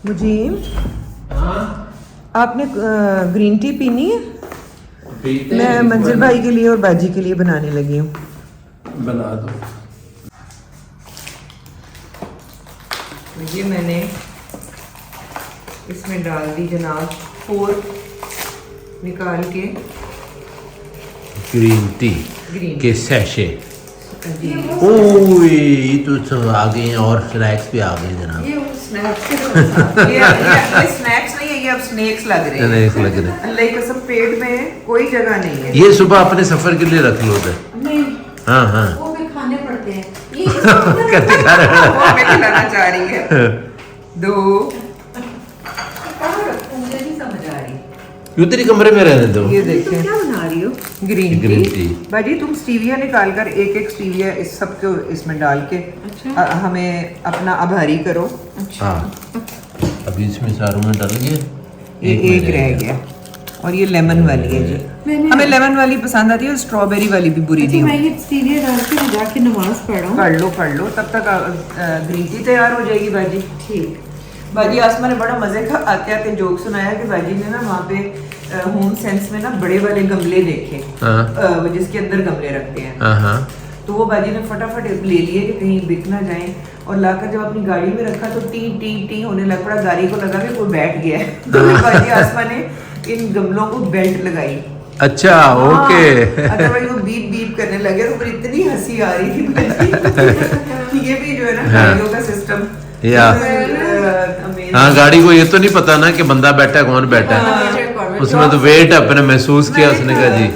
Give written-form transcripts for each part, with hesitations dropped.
मुझे आपने green tea पीनी है? मैं मंजिल भाई के लिए और बाजी के लिए बनाने लगी हूँ। बना दो। ये मैंने इसमें डाल दी जनाब 4 निकाल के ग्रीन टी के सैशे। जी ओह ये तो सब आ गए हैं और स्नैक्स भी आ गए जनाब। ये स्नैक्स ये स्नैक्स नहीं है, ये अब स्नैक्स लग रहे हैं। स्नैक्स लग रहे हैं। अल्लाह की कसम पेट में कोई जगह नहीं है। ये सुबह अपने सफर के लिए रख लो उधर। नहीं हाँ हाँ वो भी खाने पड़ते हैं ये करते खा रहे वो मैं खिलाना चाह रही है। दो कहाँ रखूं मुझे नहीं समझ आ रही। क्यों तेरे कमरे में रहने दो। ये तुम देखें क्या बना रही हो? Green green tea. टी। बाजी तुम स्टीविया निकाल कर एक स्टीविया इस सब को इसमें डाल के अच्छा। हमें अपना आभारी करो। हाँ अभी इसमें सारों में डाल गए। ये एक रह गया और ये लेमन वाली है जी। हमें लेमन वाली पसंद आती है और स्ट्रॉबेरी वाली भी बुरी नहीं मैं होती। ये सीरियल डाल के जाके नमाज पढ़ रहा हूँ। पढ़ लो तब तक ग्रीन टी तैयार हो जाएगी बाजी। ठीक। बाजी आसमा ने बड़ा मजे का आते आते जोक सुनाया कि बाजी ने ना वहाँ पे होम सेंस में ना बड़े वाले गमले देखे जिसके अंदर गमले रखते हैं। हाँ हाँ तो वो बाजी ने फटाफट ले लिए कि कहीं बिक ना जाए और लाकर जब अपनी गाड़ी में रखा तो टी टी टी होने लग पड़ा। गाड़ी को लगा कि कोई बैठ गया है। तो बाजी आसमा ने इन गमलों को बेल्ट लगाई। अच्छा ओके। अदरवाइज वो बीप बीप करने लगे तो मुझे इतनी हंसी आ रही थी बाजी। ये भी जो है ना गाड़ियों का सिस्टम। या हाँ गाड़ी को ये तो नहीं पता ना कि बंदा बैठा है कौन बैठा है। उसमें तो वेट अपने महसूस किया उसने कहा जी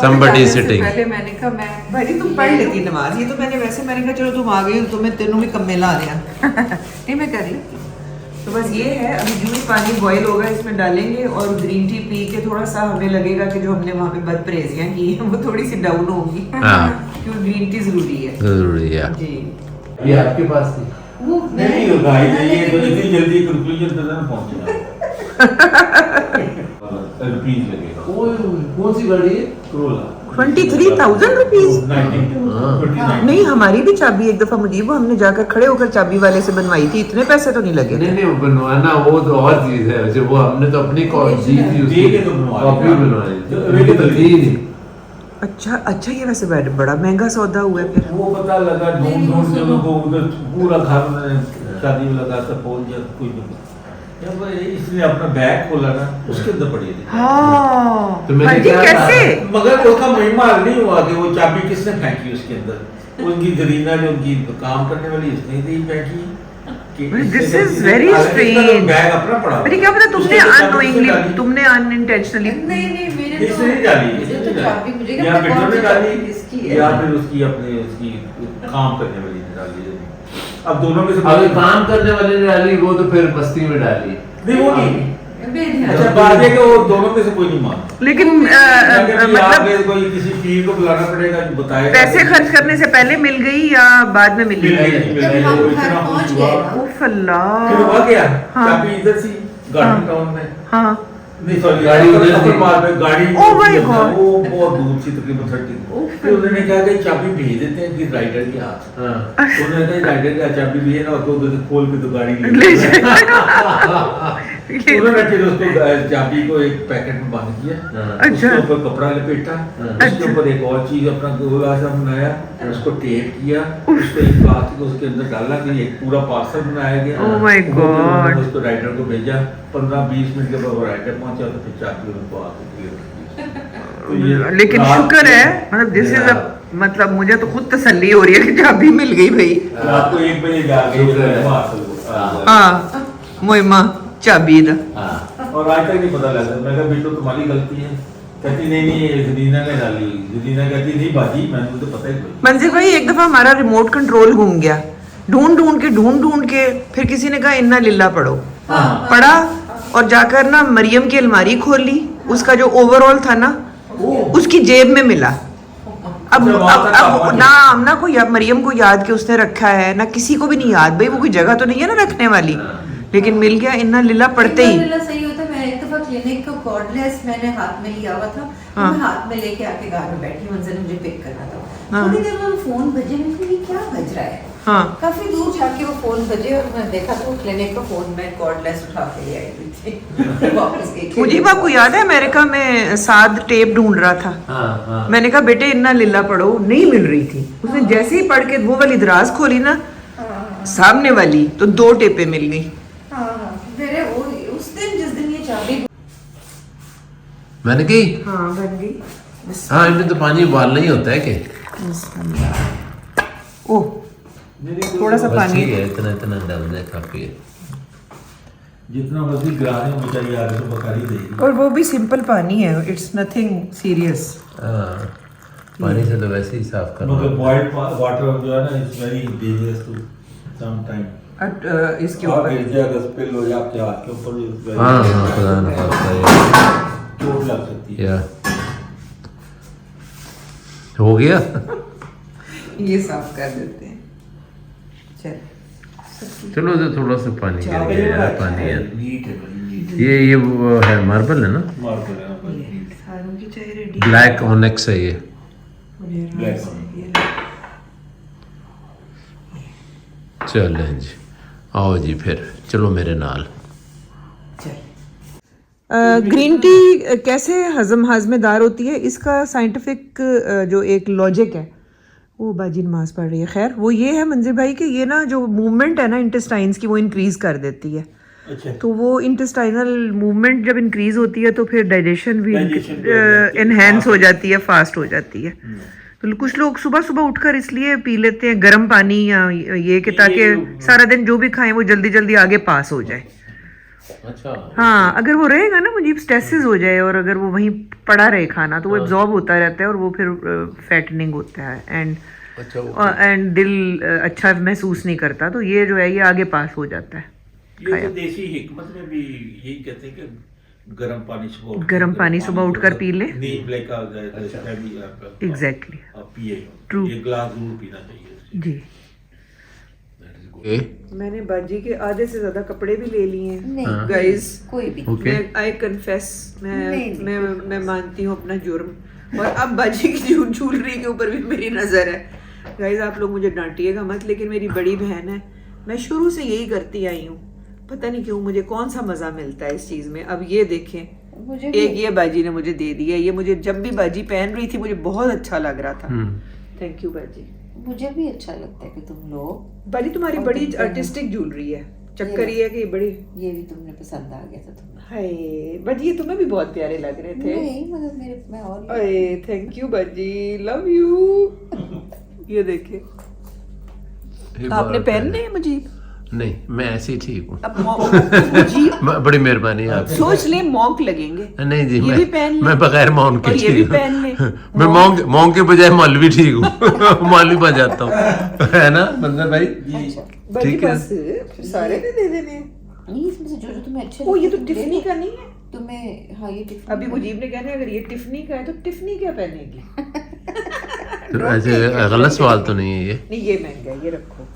somebody is sitting। पहले मैंने कहा मैं भाई तुम पढ़ लेती नमाज। ये तो मैंने कहा चलो तुम आ गई हो तो मैं तेनों भी कम ला दिया। नहीं मैं कर रही तो बस ये है। अभी जो भी पानी बॉईल होगा इसमें डालेंगे और ग्रीन टी पी के थोड़ा सा हमें लगेगा कि जो हमने वहाँ पे बदपरहेजियाँ की हैं वो थोड़ी सी डाउन होगी। हाँ। क्योंकि ग्रीन टी जरूरी है जरूरी है। जी। ये आपके पास थी। वो नहीं होगा ये तो इतनी जल्दी कंक्लूजन तक ना पहुंचेगा। रुपीज लगेगा। कौन सी गाड़ी है? Corolla 23,000 rupees. 29 नहीं हमारी भी चाबी एक दफा मुझे वो हमने जाकर खड़े होकर चाबी वाले से बनवाई थी। इतने पैसे तो नहीं लगे। नहीं वो बनवाना वो तो और चीज है। जो वो हमने तो अपनी कॉपी थी उसकी दे के तो बनवा कॉपी ली। बनवाई जो उनकी तो थी ही नहीं। अच्छा ये वैसे बड़ा महंगा सौदा हुआ है फिर। वो पता लगा ढूंढ के उनको उधर पूरा घर में शादी में लगा सब पहुंच गया कोई नहीं। जब इसने अपना बैग खोला ना उसके अंदर पड़ी थी। हाँ तो मैंने भाई जी क्या कैसे? मगर उसका महिमा नहीं हुआ कि वो चाबी किसने फेंकी उसके अंदर। उनकी जरीना जो उनकी काम करने वाली उसने ही फेंकी। This is very strange। Bag अपना पड़ा। अरे क्या पता तुमने उसने तो चाबी अननोइंगली डाली। तुमने अनइंटेंशनली नहीं मेरे इसने नहीं डाली मुझे तो चाबी मुझे या बेटों ने डाली इसकी या फिर उसकी अपने उसकी काम करने वाली ने डाली। अब दोनों में से अगर काम करने वाले ने डाली वो तो फिर बस्ती में डाली। नहीं वो नहीं। बेध्यान। अच्छा बात है कि वो दोनों में से कोई नहीं मान। लेकिन मतलब मतलब कोई किसी पीर को बुलाना पड़ेगा जो बताएगा। पैसे खर्च करने से पहले मिल गई या बाद में मिली? जब हम घर पहुंच गए ना। उफ अल्लाह। फिर हुआ क्या? हाँ। चाबी इधर सी गार्डन टाउन में। हाँ नहीं सॉरी गाड़ी उधर थी। मार में गाड़ी Oh my God। वो बहुत दूर से तकरीबन 30। फिर उन्होंने कहा कि चाबी भेज देते हैं कि राइडर के हाथ। हाँ। उन्होंने कहा राइडर का चाबी भी है ना तो उधर से खोल के तो गाड़ी ले ले जाए। उन्होंने फिर उसको चाबी को एक पैकेट में बंद किया। अच्छा। उसके ऊपर कपड़ा लपेटा। उसके ऊपर एक और चीज अपना गोला सा बनाया उसको टेप किया। उसको एक प्लास्टिक उसके अंदर डाला कि एक पूरा पार्सल बनाया गया। Oh my वो God। उन्होंने उसको राइडर को भेजा। 15-20 मिनट के बाद वो राइडर पहुंचा तो फिर चाबी उनको आके दी। तो ये लेकिन रात शुक्र को- है मतलब दिस इज मतलब मुझे तो खुद तसल्ली हो रही है कि चाबी मिल गई भाई। रात को 1 बजे जाके हाँ मोइमा चाबी दा। और आज तक नहीं पता लगा। मैं कहा बेटो तुम्हारी गलती है। कहती नहीं जदीना ने डाली। जदीना कहती नहीं बाजी मैंने तो पता ही नहीं। मंजिल भाई एक दफा हमारा रिमोट कंट्रोल घूम गया। ढूंढ के फिर किसी ने कहा इन्ना लिल्ला पढ़ो। पढ़ा और जाकर ना मरियम की अलमारी खोल ली। उसका जो ओवरऑल था ना उसकी जेब में मिला। अब ना कोई मरियम को याद कि उसने रखा है ना किसी को भी नहीं याद। भाई वो कोई जगह तो नहीं है ना रखने वाली। लेकिन मिल गया इन्ना लिल्ला पढ़ते ही। सही होता। मैं एक दफा क्लिनिक का कॉर्डलेस मैंने हाथ में लिया हुआ था। हाँ। मैं हाथ में लेके आके घर में बैठी। मंजिल ने मुझे पिक करना था। हाँ। थोड़ी देर बाद फोन बजे। मैं कहा ये क्या बज रहा है? हाँ काफी दूर जाके वो फोन बजे और मैं देखा तो क्लिनिक का फोन में कॉर्डलेस उठा के ले आई हुई थी वापस गई। मुझे आपको याद है अमेरिका में साद टेप ढूंढ रहा था। हाँ मैंने कहा बेटे इतना लिल्ला पढ़ो, नहीं मिल रही थी। उसने जैसे ही पढ़ के वो वाली दराज खोली ना सामने वाली, तो 2 टेपें मिल गई। मेरे वो उस दिन जिस दिन ये चाबी मैंने कही हाँ बन गई। हाँ इनमें तो पानी उबालना ही होता है कि ओह थोड़ा सा बस पानी ठीक है, इतना इतना डाल दे काफी है। जितना मर्जी ग्राहक में चाहिए आगे तो बता ही देगी। और वो भी सिंपल पानी है, इट्स नथिंग सीरियस। हाँ पानी से तो वैसे ही साफ करना मगर होता बॉइल्ड वाटर जो है ना it's very dangerous to some time. इसके और ऊपर गिर जाए अगर स्पिल हो जाए आपके हाथ के ऊपर भी है। हाँ हाँ खुदा ना खास्ता चोट लग सकती है। या हो गया। ये साफ कर देते हैं। चल चलो तो थोड़ा सा पानी गिर गया यार, पानी है। नीट है बड़ी नीट ये वो है मार्बल है ना, मार कर लेना बड़ी नीट सारों की चाय रेडी। ब्लैक ऑनेक्स है ये। ब्लैक चलें जी, आओ जी फिर चलो मेरे नाल। ग्रीन टी कैसे हाजमेदार होती है, इसका साइंटिफिक जो एक लॉजिक है वो बाजी नमाज पढ़ रही है। खैर वो ये है मंजिल भाई कि ये ना जो मूवमेंट है ना इंटेस्टाइन्स की वो इंक्रीज कर देती है। अच्छा तो वो इंटेस्टाइनल मूवमेंट जब इंक्रीज होती है तो फिर डाइजेशन भी Digestion एनहेंस हो जाती है, फास्ट हो जाती है। तो कुछ लोग सुबह सुबह उठकर इसलिए पी लेते हैं गर्म पानी या ये कि ताकि सारा दिन जो भी खाएं वो जल्दी जल्दी आगे पास हो जाए। अच्छा हाँ अगर वो रहेगा ना मुझे स्ट्रेसेस हो जाए और अगर वो वहीं पड़ा रहे खाना तो वो एब्जॉर्ब होता रहता है और वो फिर फैटनिंग होता है एंड दिल अच्छा महसूस नहीं करता। तो ये जो है ये आगे पास हो जाता है। ये तो देसी हिकमत में भी यही कहते हैं कि गर्म पानी सुबह उठकर पी ले। नीम लाइक एग्जैक्टली आप पिए True. एक गिलास जरूर पीना चाहिए उससे। जी। ए मैंने बाजी के आधे से ज्यादा कपड़े भी ले लिए हैं नहीं गाइस। कोई भी ओके आई कन्फेस नहीं, मैं मानती हूँ अपना जुर्म। और अब बाजी की ज्वेलरी के ऊपर भी मेरी नजर है। गाइस आप लोग मुझे डांटिएगा मत, लेकिन मेरी बड़ी बहन है, मैं शुरू से यही करती आई हूँ। पता नहीं क्यों मुझे कौन सा मजा मिलता है इस चीज में। अब ये देखें मुझे एक ये बाजी ने मुझे दे दिया। ये मुझे जब भी बाजी पहन रही थी मुझे बहुत अच्छा लग रहा था। थैंक यू बाजी। मुझे भी अच्छा लगता है कि तुम लोग बाजी तुम्हारी और बड़ी तुम दोनों। आर्टिस्टिक ज्वेलरी है। चक्कर ये है कि ये बड़ी ये भी तुमने पसंद आ गया था तुम्हें। हाय बाजी ये तुम्हें भी बहुत प्यारे लग रहे थे। नहीं मतलब मेरे मैं और अरे थैंक यू बाजी, लव यू। ये देखे आपने पहनने हैं मुझे। नहीं मैं ऐसे ही ठीक हूँ। अब मुझे बड़ी मेहरबानी आपकी। सोच ले मॉन्क लगेंगे। नहीं जी ये भी पहन ले। मैं बगैर मौन के और ये ठीक भी हूँ। पहन ले। मैं मौन के बजाय मौलवी ठीक हूँ। मौलवी बन जाता हूँ है ना बंदर भाई। बाजी ठीक है। बस सारे ने दे देने हैं। नहीं इसमें से जो तुम्हें अच्छे ओ ये तो लगते हैं, टिफनी ले लो। का नहीं है। तुम्हें हाँ ये टिफनी अभी मुजीब ने कहना है अगर ये टिफनी का है तो टिफनी क्या पहनेगी। तो ऐसे गलत सवाल तो नहीं है ये। नहीं ये महंगा है, ये रखो।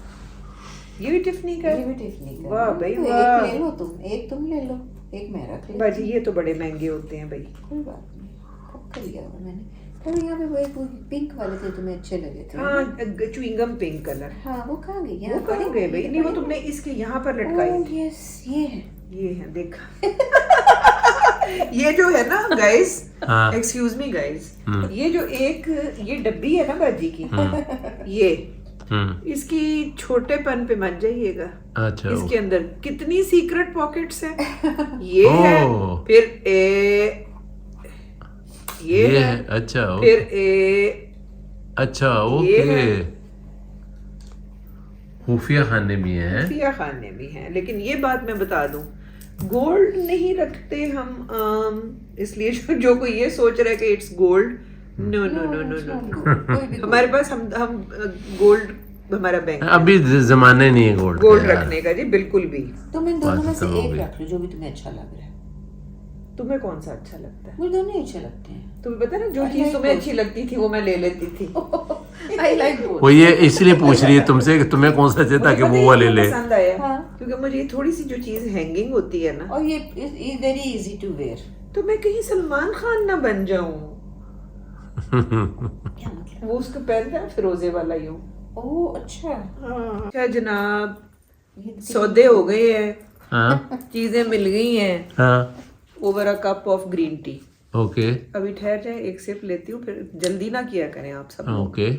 ये भी टिफनी का ये है। भी टिफनी का वाह भाई तो वाह। एक ले लो तुम, एक तुम ले लो, एक मैं रख लेती बाजी ये तो बड़े महंगे होते हैं भाई। कोई बात नहीं। कब कर लिया था मैंने? कल यहाँ पे वो एक पिंक वाले थे तुम्हें अच्छे लगे थे। हाँ च्युइंगम पिंक कलर। हाँ वो कहाँ गई? वो कहाँ गए भाई? नहीं वो तुमने इसके यहाँ पर लटकाई थी। यस ये है। ये है देखा। ये जो है ना गाइस, हाँ। एक्सक्यूज मी गाइस, ये जो एक ये डब्बी है ना बाजी की, ये इसकी छोटेपन पे मत जाइएगा। अच्छा इसके अंदर कितनी सीक्रेट पॉकेट्स हैं। ये है ओह। फिर ये है अच्छा फिर अच्छा ये ओके। है। खुफिया खाने भी हैं। खुफिया खाने भी हैं, लेकिन ये बात मैं बता दूं गोल्ड नहीं रखते हम, इसलिए जो कोई ये सोच रहा है कि it's gold, no no no no no. हमारे पास हम गोल्ड हमारा बैंक अभी जमाने नहीं है गोल्ड रखने का जी, बिल्कुल भी। तुम इन दोनों में से बात तो एक होगी। रख लो जो भी तुम्हें अच्छा लग रहा है। तुम्हें कौन सा अच्छा लगता है? मुझे दोनों ही अच्छे लगते हैं। तुम्हें पता ना जो I चीज like तुम्हें both. अच्छी लगती थी वो मैं ले लेती थी। I like both. वो ये इसलिए पूछ रही है तुमसे कि तुम्हें कौन सा चाहिए ताकि मुझे पता वो वाले है ले। क्यों पसंद आया हाँ। क्योंकि मुझे ये थोड़ी सी जो चीज हैंगिंग होती है ना, और ये वेरी इजी टू वेयर। तो मैं कहीं सलमान खान ना बन जाऊं। क्या मतलब? वो उसको पहनता है फिरोजे वाला यूं। ओह अच्छा। अच्छा जनाब, सौदे हो गए हैं, हाँ चीजें मिल गई हैं, हाँ over a cup of green tea. Okay अभी ठहर जाए, एक सिप लेती हूँ, फिर जल्दी ना किया करें आप सब लोग। ओके।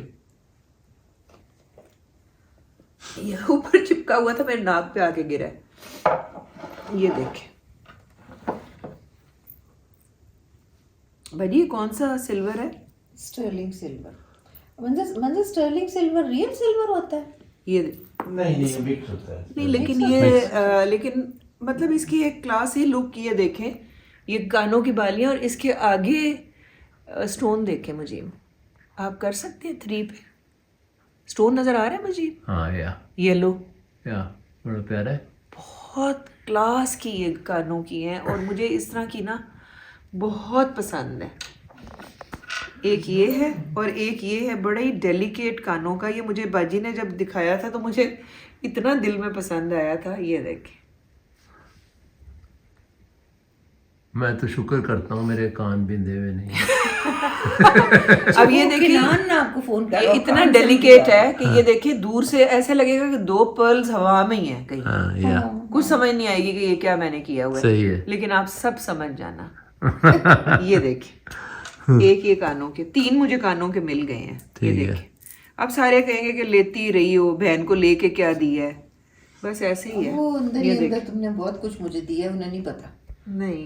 ये ऊपर चिपका हुआ था, मेरे नाक पे आके गिरा है। ये देखें भाजी, कौन सा सिल्वर है? Sterling silver. मंजर स्टर्लिंग सिल्वर रियल सिल्वर होता है? ये नहीं मिक्स होता है। नहीं, लेकिन ये लेकिन मतलब इसकी एक क्लास ही लुक की है। देखें ये कानों की बालियां और इसके आगे स्टोन देखें मुझे, आप कर सकते हैं 3 पे स्टोन नजर आ रहा है मुझे, हाँ या येलो, बड़ा प्यारा है। बहुत क्लास की ये कानों की हैं और मुझे इस तरह की ना बहुत पसंद है। एक ये है और एक ये है, बड़ा ही डेलिकेट कानों का। ये मुझे बाजी ने जब दिखाया था तो मुझे इतना दिल में पसंद आया था। ये देखें, मैं तो शुक्र करता हूँ मेरे कान बिंदे हुए नहीं। अब ये देखिए, किनान ना आपको फोन कर, ये इतना डेलिकेट है कि ये देखिए दूर से ऐसे लगेगा कि 2 पर्ल्स हवा में ही है कहीं। हाँ या कुछ समझ नहीं आएगी कि ये क्या मैंने किया हुआ सही है। लेकिन आप सब समझ जाना। ये देखिए, एक ये कानों के 3 मुझे कानों के मिल गए हैं। ये ठीक है। देखिए, आप सारे कहेंगे कि लेती रही हो, बहन को लेके क्या दिया है, बस ऐसे ही है। वो अंदर ये ही अंदर देखिए। तुमने बहुत कुछ मुझे दिया है, उन्हें नहीं पता। नहीं,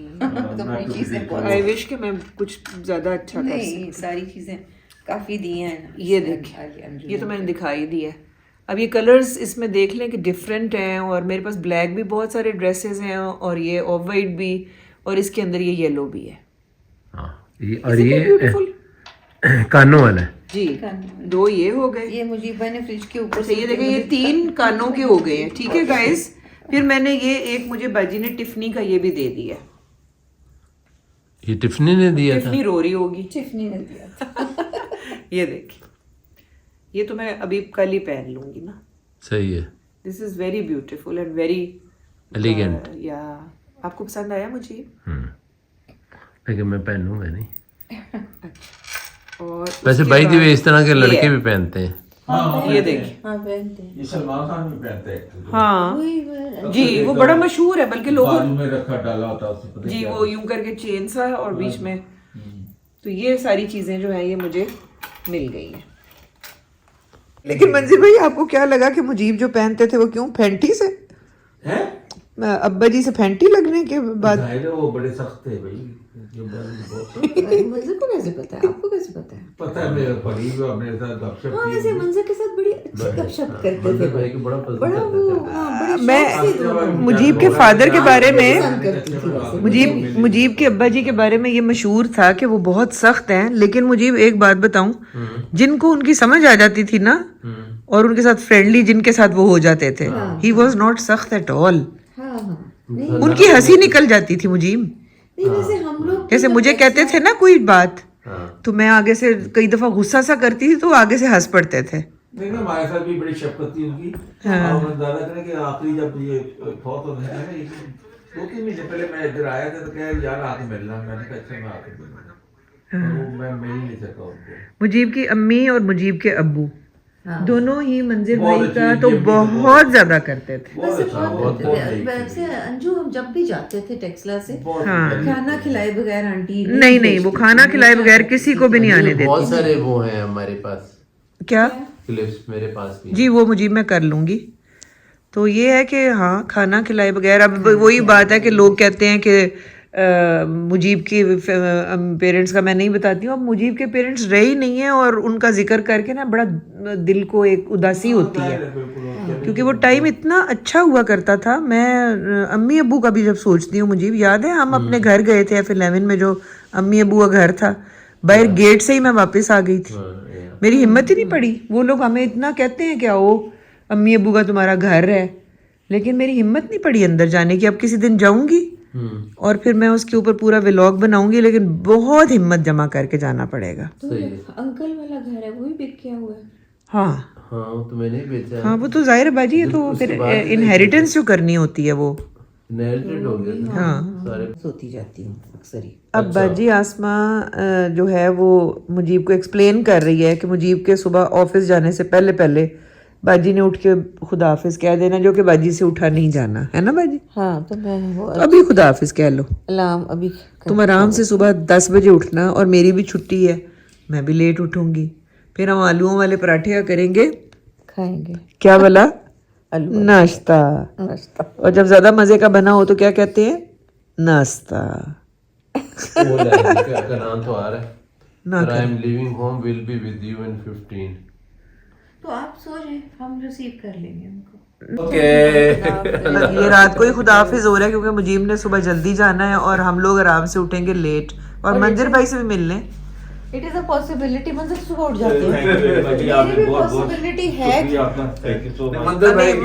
तुम्हारी चीजें बहुत आई विश कि मैं कुछ ज्यादा अच्छा कर नहीं, सारी चीजें काफी दी हैं। ये देखिए, ये तो मैंने दिखाई दिया है। अब ये कलर्स इसमें देख लें कि डिफरेंट हैं और मेरे पास ब्लैक भी बहुत सारे ड्रेसेस हैं और ये ऑफ वाइट भी और इसके अंदर ये येलो भी है। हाँ ये और ये ब्यूटीफुल कानों वाला है। जी, 2 ये हो गए। ये मुजीबा ने फ्रिज के ऊपर अच्छा ये देखिए, ये 3 कानों के हो गए हैं। ठीक है गाइस, फिर मैंने ये एक, मुझे बाजी ने टिफनी का ये भी दे दिया। ये टिफनी ने दिया था। टिफनी रो रही होगी। टिफनी ने दिया था। ये देखिए, ये तो मैं अभी कल ही पहन लूंगी ना। सही है, this is very beautiful and very elegant. या आपको पसंद आया मुझे? लेकिन मैं पहनूंगा नहीं। और वैसे उसके बाई दी वे बाद इस तरह के ये लड़के है। भी पहनते हैं। हाँ ये देखिए, हाँ पहनते हैं। ये सलमान खान भी पहनता है actually। हाँ वही वही। जी, वो बड़ा मशहूर है, बल्कि लोगों बाजू में रखा डाला होता है उससे पता जी क्या वो यूं करके चेन सा और बीच में। तो ये सारी चीजें जो है ये मुझे मिल गई हैं। लेकिन मंजिल भाई, आपको क्या लगा कि मुजीब जो पहनते थे वो क्यों फैंटी से? है? अब्बा जी से फैंटी लगने के बाद? जाहिर है वो बड़े सख्त है भाई। ये बहुत मंजर को कैसे पता है? आपको कैसे पता है? पता है, मेरे पड़ी हुआ मेरे साथ गपशप हाँ की वैसे हुई। मंजर के साथ बड़ी अच्छी गपशप करते थे। मंजर भाई को बड़ा पसंद बड़ा करते वो थे। हाँ बड़े मैं शौक से दोनों। मुजीब के फादर के बारे में, पसंद करती थी वैसे। मुजीब के अब्बा जी के बारे में ये मशहूर था कि वो बहुत सख्त हैं। लेकिन मुजीब एक बात बताऊं, जिनको उनकी समझ आ जाती थी ना और उनके साथ फ्रेंडली जिनके साथ वो हो जाते थे, ही वॉज नॉट सख्त एट ऑल। हाँ हाँ नहीं उनकी हंसी निकल जाती थी मुजीब। नहीं वैसे हम लोग जैसे मुझे कहते थे ना कोई बात, हाँ। तो मैं आगे से कई दफा गुस्सा सा करती थी तो वो आगे से हंस पड़ते थे। नहीं ना, हमारे साथ भी बड़ी शफकत थी उनकी। और मैं दादा करें कि आखिरी जब ये फौत होने है ना, 2-3 महीने पहले मैं इधर आया था तो कह यार आके मिलना। मैंने कहा अच्छा मैं आके मिलूंगा। और वो मैं मिल नहीं सका उनको। मुजीब की अम्मी और मुजीब के अब्बू दोनों ही मंजिल बहुत भाई का अच्छी, तो ये भी बहुत ज्यादा करते थे। वैसे अच्छा, बहुत बहुत वैसे अंजू हम जब भी जाते थे टेक्सला से बहुत हाँ। खाना खिलाए बगैर आंटी नहीं नहीं, वो खाना खिलाए बगैर किसी को भी नहीं आने बहुत देती। सारे वो हैं हमारे पास क्या? क्लिप्स मेरे पास भी। जी वो मुझे मैं कर लूंगी। तो ये है कि हाँ, खाना खिलाए बगैर। अब वही बात है कि लोग कहते हैं कि मुजीब के पेरेंट्स का मैं नहीं बताती हूँ। अब मुजीब के पेरेंट्स रहे ही नहीं है और उनका जिक्र करके ना बड़ा दिल को एक उदासी होती है, क्योंकि वो टाइम इतना अच्छा हुआ करता था। मैं अम्मी अब्बू का भी जब सोचती हूँ, मुझे याद है हम अपने घर गए थे F11 में, जो अम्मी अब्बू का घर था, बाहर गेट से ही मैं वापस आ गई थी। मेरी हिम्मत ही नहीं पड़ी। वो लोग हमें इतना कहते हैं क्या वो अम्मी अब्बू का तुम्हारा घर है, लेकिन मेरी हिम्मत नहीं पड़ी अंदर जाने की। अब किसी दिन जाऊंगी और फिर मैं उसके ऊपर पूरा व्लॉग बनाऊंगी, लेकिन बहुत हिम्मत जमा करके जाना पड़ेगा। तो अंकल वाला घर है वो भी बिक गया हुआ है। हाँ हाँ वो तो मैंने ही बेचा है। हाँ, वो तो जाहिर है बाजी है, तो फिर इनहेरिटेंस जो करनी होती है वो। इनहेरिटेड हो गया था हाँ सारे। सोती जाती हूँ अक्सर ही। अब बाजी आसमा जो है वो मुजीब को एक्सप्लेन कर रही है कि मुजीब के सुबह ऑफिस जाने से पहले पहले बाजी ने उठ के खुदा हाफिज कह देना, जो कि बाजी से उठा नहीं जाना है ना बाजी। हाँ तो मैं वो अभी खुदा हाफिज कह लो। अलार्म अभी तुम आराम से सुबह 10 बजे उठना, और मेरी भी छुट्टी है, मैं भी लेट उठूंगी। फिर हम आलूओं वाले पराठे करेंगे, खाएंगे क्या बोला? आलू नाश्ता। नाश्ता। और जब ज्यादा मजे का बना हो तो क्या कहते हैं? नाश्ता। वो लाएंगे, का नाम तो आ रहा है। ना I am living home, will be with you in 15। तो आप सो जाए, हम रिसीव कर लेंगे उनको। ओके। ये रात को ही खुदा हाफिज हो रहा है, क्योंकि मुजीब ने सुबह जल्दी जाना है और हम लोग आराम से उठेंगे लेट, और मंजर भाई से भी मिलने। इट इज अ पॉसिबिलिटी, मंदिर सुबह उठ जाते हैं। थैंक यू बाजी, मेरी आपने भी बहुत पॉसिबिलिटी है कि थैंक यू सो मच।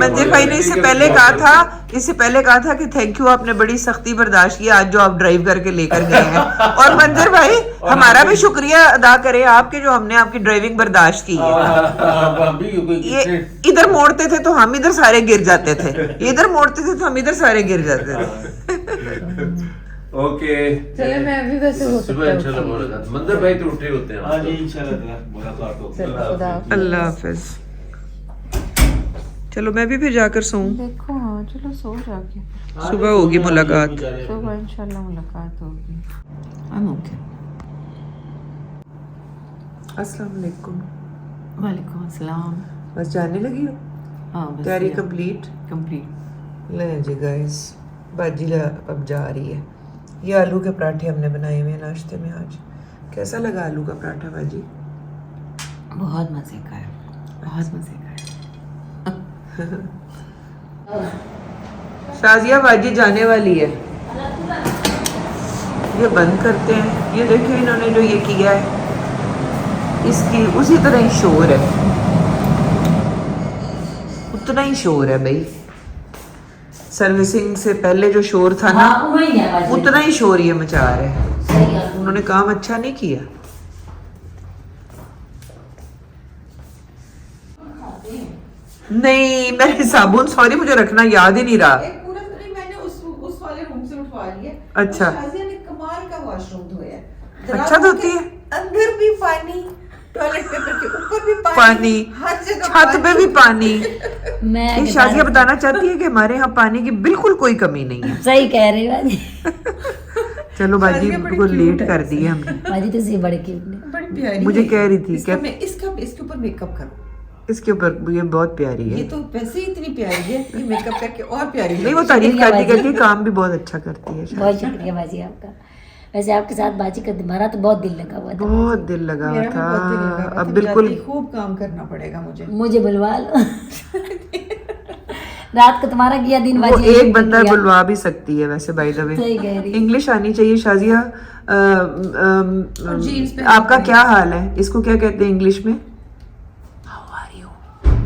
मंजर भाई ने इससे पहले कहा था कि थैंक यू, आपने बड़ी सख्ती बर्दाश्त की आज जो आप ड्राइव करके लेकर गए हैं। और मंजर भाई हमारा भी शुक्रिया अदा करें आपके, जो हमने आपकी ड्राइविंग बर्दाश्त की है। ये इधर मोड़ते थे तो हम इधर सारे गिर जाते थे, इधर मोड़ते थे तो हम इधर सारे गिर जाते थे। ओके, चले मैं अभी वैसे हो सुबह इंशाल्लाह मुलाकात। मंदिर भाई तो उठे होते हैं। हाँ जी इंशाल्लाह मुलाकात होगी। अल्लाह हाफिज। चलो मैं भी फिर जाकर सोऊं, देखो। हाँ चलो सो जाके, सुबह होगी मुलाकात। सुबह इंशाल्लाह मुलाकात होगी। I'm okay। अस्सलाम वालेकुम। वालेकुम अस्सलाम। बस जाने लगी हो? हाँ बस तैयारी कंप्लीट? कंप्लीट। ले जी गाइस, बाजी अब जा रही है। ये आलू के पराठे हमने बनाए हुए हैं नाश्ते में आज। कैसा लगा आलू का पराठा बाजी? बहुत मजे का है, बहुत मजे का है। शाजिया बाजी जाने वाली है, ये बंद करते हैं। ये देखिए इन्होंने जो ये किया है, इसकी उसी तरह ही शोर है, उतना ही शोर है भाई। सर्विसिंग से पहले जो शोर था ना, उतना ही शोर ये मचा रहे हैं। उन्होंने काम अच्छा नहीं किया। नहीं मैंने साबुन, सॉरी मुझे रखना याद ही नहीं रहा। एक पूरा नहीं, मैंने उस वाले रूम से उठवा लिया। अच्छा। शाजिया ने कमाल का वॉशरूम धोया। अच्छा धोती है? अंदर भी पानी, टॉयलेट पेपर के ऊपर भी पानी, हर जगह छत पे भी पानी। मैं ये शाजिया बताना चाहती है कि हमारे यहाँ पानी की बिल्कुल कोई कमी नहीं है। सही कह रही बाजी। चलो बाजी को लेट कर दी है हमने। बाजी तो सी बड़े क्यूट ने। बड़ी प्यारी मुझे है। कह रही थी इसका कि मैं इसके ऊपर मेकअप करो। इसके ऊपर ये बहुत प्यारी ये है। तो वैसे ही इतनी प्यारी है, ये मेकअप करके और प्यारी नहीं वो लगती तारीफ शुक्रिया करती बाजी। करती काम भी बहुत अच्छा करती है। बहुत शुक्रिया बाजी आपका। वैसे आपके साथ बाजी का हमारा तो बहुत दिल लगा हुआ था। बहुत दिल लगा है। हुआ मेरा भी बहुत दिल लगा था। हुआ अब था। बिल्कुल जाती खूब काम करना पड़ेगा मुझे। मुझे बुलवा लो। रात को तुम्हारा किया, दिन वो बाजी एक बंदा बुलवा भी सकती है वैसे बाय द वे। सही कह रही। इंग्लिश आनी चाहिए शाजिया। जीन्स पे आपका क्या हाल है, इसको क्या कहते हैं इंग्लिश में?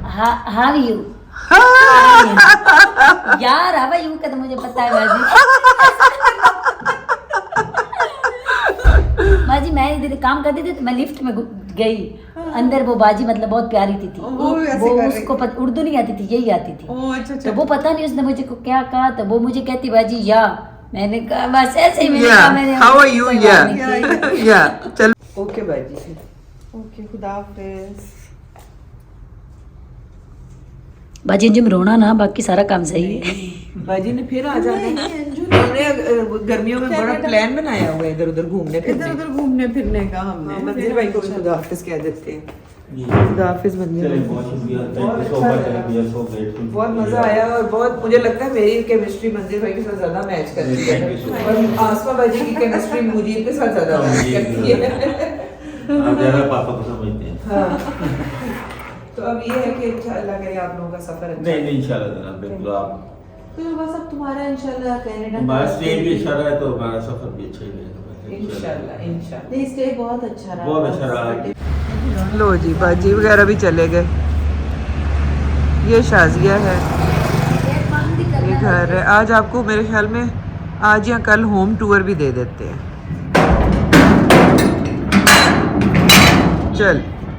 हाउ यू यार, हाउ यू का तो मुझे पता है बाजी। बाजी मैं इधर काम करती थी तो मैं लिफ्ट में गई अंदर, वो बाजी मतलब बहुत प्यारी थी वो ऐसे वो कर रही उसको उर्दू नहीं आती थी, यही आती थी। ओह अच्छा तो वो पता नहीं उसने मुझे को क्या कहा, तो वो मुझे कहती बाजी या, मैंने कहा बस ऐसे ही मैंने कहा मैंने हाउ आर यू या या। या चल ओके बाजी। ओके खुदा हाफिज। बाजी अंजुम रोना ना, बाकी सारा काम सही है। बाजी ने फिर आ जाना है। हमने गर्मियों में बड़ा प्लान बनाया हुआ है इधर उधर घूमने इधर फिरने। उधर घूमने फिरने का हमने। मंदिर भाई को भी खुदा हाफिज कह देते हैं। खुदा हाफिज मंदिर भाई। बहुत शुक्रिया, thank you so much, we are so grateful. बहुत मजा आया और बहुत मुझे लगता है मेरी केमिस्ट्री मंदिर भाई के साथ ज्यादा मैच करती है, और आसमा बाजी की केमिस्ट्री मुजीब के साथ ज्यादा मैच करती है। आप ज्यादा पापा को समझते हैं। हाँ। तो अब ये है कि अच्छा अल्लाह करे आप लोगों का सफर अच्छा नहीं नहीं इंशाल्लाह जनाब, बिल्कुल आप तो बस अब तुम्हारा इंशाल्लाह कनाडा हमारा स्टे भी अच्छा रहा है तो हमारा सफर भी अच्छा ही रहेगा इंशाल्लाह इंशाल्लाह। नहीं स्टे बहुत अच्छा रहा। बहुत अच्छा रहा। लो जी बाजी वगैरह भी चले गए। ये शाजिया है, ये घर है। आज आपको मेरे ख्याल में आज या कल होम टूर भी दे देते हैं। चल